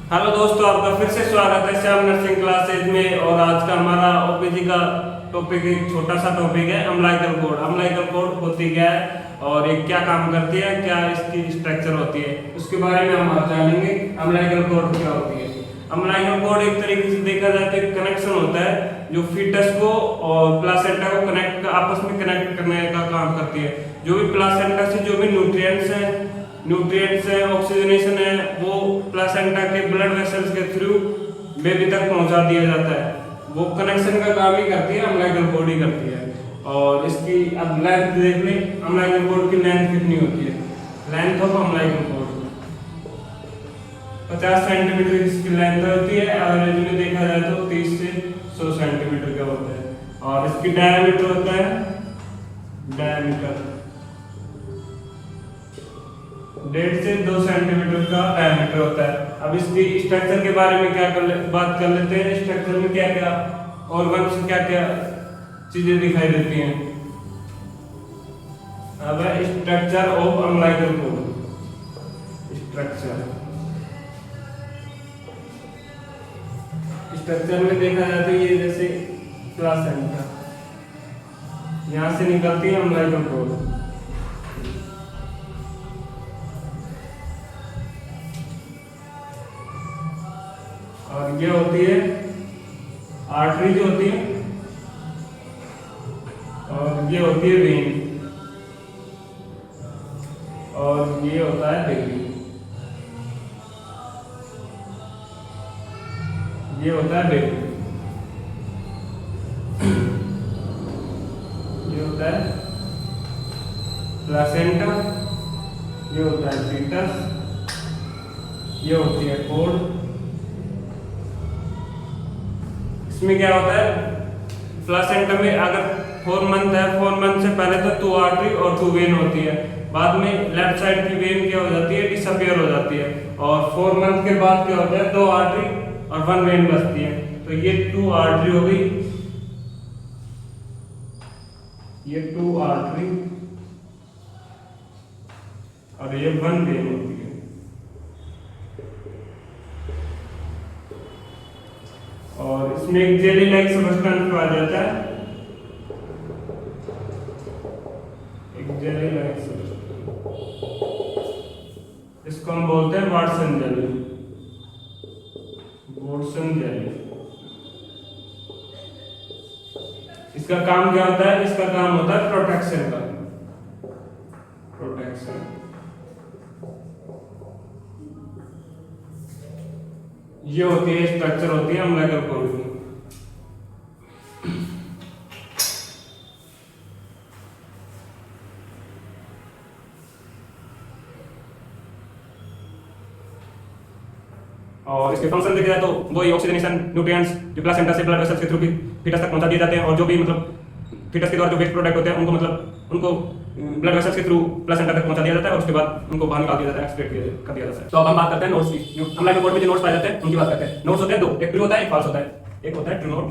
Hello दोस्तों, आपका फिर से स्वागत है श्याम नर्सिंग क्लासेज में। और आज का हमारा ओपीजी का टॉपिक एक छोटा सा टॉपिक है अम्लाइकल कोड। अम्लाइकल कोड होती क्या है और ये क्या काम करती है, क्या इसकी स्ट्रक्चर होती है, उसके बारे में हम आज जानेंगे। अम्लाइकल कोड क्या होती है। अम्लाइकल कोड एक तरीके से देखा जाए तो एक कनेक्शन होता है जो फीटस को और प्लासेंटा को आपस में कनेक्ट करने का काम करती है। जो भी प्लासेंटा से जो भी न्यूट्रिएंट्स है, ऑक्सीजनेशन है, वो प्लासेंटा के ब्लड वेसल्स के थ्रू बेबी तक पहुंचा दिया जाता है। वो कनेक्शन का काम ही करती है, अम्लाइकल कोड ही करती है। और इसकी अब लेंथ देख लें, अम्लाइकल कोड की लेंथ कितनी होती है। Length of umbilical code 50 centimetre इसकी लेंथ होती है। एवरेज में देखा जाए तो 30 से 100 सेंटीमीटर का होता है। और इसकी डायमीटर होता है 1.5 से 2 सेंटीमीटर का डायमीटर होता है। अब इसकी स्ट्रक्चर के बारे में बात कर लेते हैं। स्ट्रक्चर में क्या क्या ऑर्गन्स, क्या क्या चीजें दिखाई देती हैं। अब structure of umbilical code. Structure में देखा जाए तो ये जैसे प्लासेंटा, यहां से निकलती है अम्लाइकल कोड। और ये होती है आर्टरी जो होती है, और ये होती है वेन, और ये होता है बेबी। ये होता है बेबी, ये होता है प्लासेंटा, ये होता है फीटस, ये होती है कोड। इसमें क्या होता है, प्लासेंटा में अगर 4 मंथ है, 4 मंथ से पहले तो 2 आर्टरी और 2 वेन होती है। बाद में लेफ्ट साइड की वेन क्या हो जाती है, डिसअपियर हो जाती है। और 4 मंथ के बाद क्या होता है, 2 आर्टरी और 1 वेन बचती है। तो ये 2 आर्टरी हो गई, ये 2 आर्टरी और ये 1 वेन होती है। और इसमें एक जेली लाइक सब्सटेंस आ जाता है, एक जेली लाइक सब्सटेंस, इसको हम बोलते हैं वाटसन जेली। वाटसन जेली, इसका काम क्या होता है, इसका काम होता है प्रोटेक्शन का। प्रोटेक्शन, ये होती है स्ट्रक्चर होती है अम्लाइकल कोड की। और इसके फंक्शन देखा जाए तो वही ऑक्सीजनेशन, न्यूट्रिएंट्स जो प्लासेंटा से ब्लड वेसल्स के थ्रू भी फीटस तक पहुंचा दिए जाते हैं। और जो भी फीटस के द्वारा जो वेस्ट प्रोडक्ट होते हैं उनको ब्लड वेसल्स के थ्रू प्लासेंटा तक पहुंचा दिया जाता है। और उसके बाद उनको बाहर निकाल दिया जाता है, एक्सट्रैक्ट कर दिया जाता है। तो अब हम बात करते हैं नोट्स की। जो अम्लाइकल कोड में जो नोट्स पाए जाते हैं उनकी बात करते हैं। नोट्स होते हैं 2, एक ट्रू होता है, एक फॉल्स होता है। एक होता है ट्रू नोट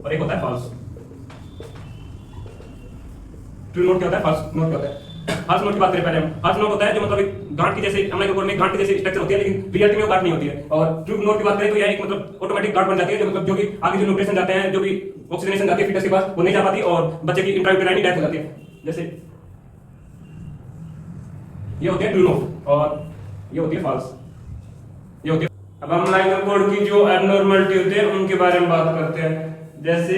और एक होता है फॉल्स। ट्रू नोट क्या होता है, फॉल्स नोट क्या होता है। फॉल्स नोट की बात करें पहले हम। फॉल्स नोट होता है जो मतलब एक गांठ की जैसे, अम्लाइकल कोड में गांठ की जैसे स्ट्रक्चर होती है, लेकिन रियलिटी में वो गांठ नहीं होती है। और ट्रू नोट की बात करें तो यह एक ऑटोमेटिक गांठ बन जाती है, जो भी आगे जो न्यूट्रिशन जाते हैं, जो भी ऑक्सीजनेशन जाती है फीटस के पास, वो नहीं जा पाती और बच्चे की इंट्रायूटेराइन डेथ हो जाती है। जैसे ये होती है ट्रू नोट और ये होती है फॉल्स, ये होती है। अब हम अम्लाइकल कोड की जो एबनॉर्मलिटी होती है उनके बारे में बात करते हैं। जैसे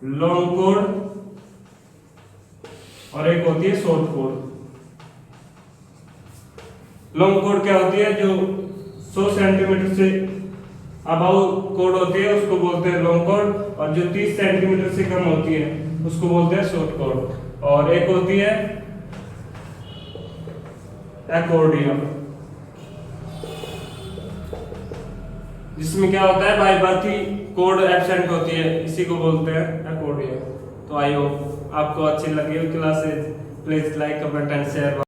लॉन्ग कोड और एक होती है शॉर्ट कोड। लॉन्ग कोड क्या होती है, जो 100 सेंटीमीटर से अबाउ कोड होती है उसको बोलते हैं लॉन्ग कोड। और जो 30 सेंटीमीटर से कम होती है उसको बोलते हैं शॉर्ट कोड। और एक होती है एक्कॉर्डियन, जिसमें क्या होता है, by birth he code absent होती है, इसी को बोलते हैं एक्कॉर्डियन। तो आई होप आपको अच्छी लगी classes. Please like, comment and share.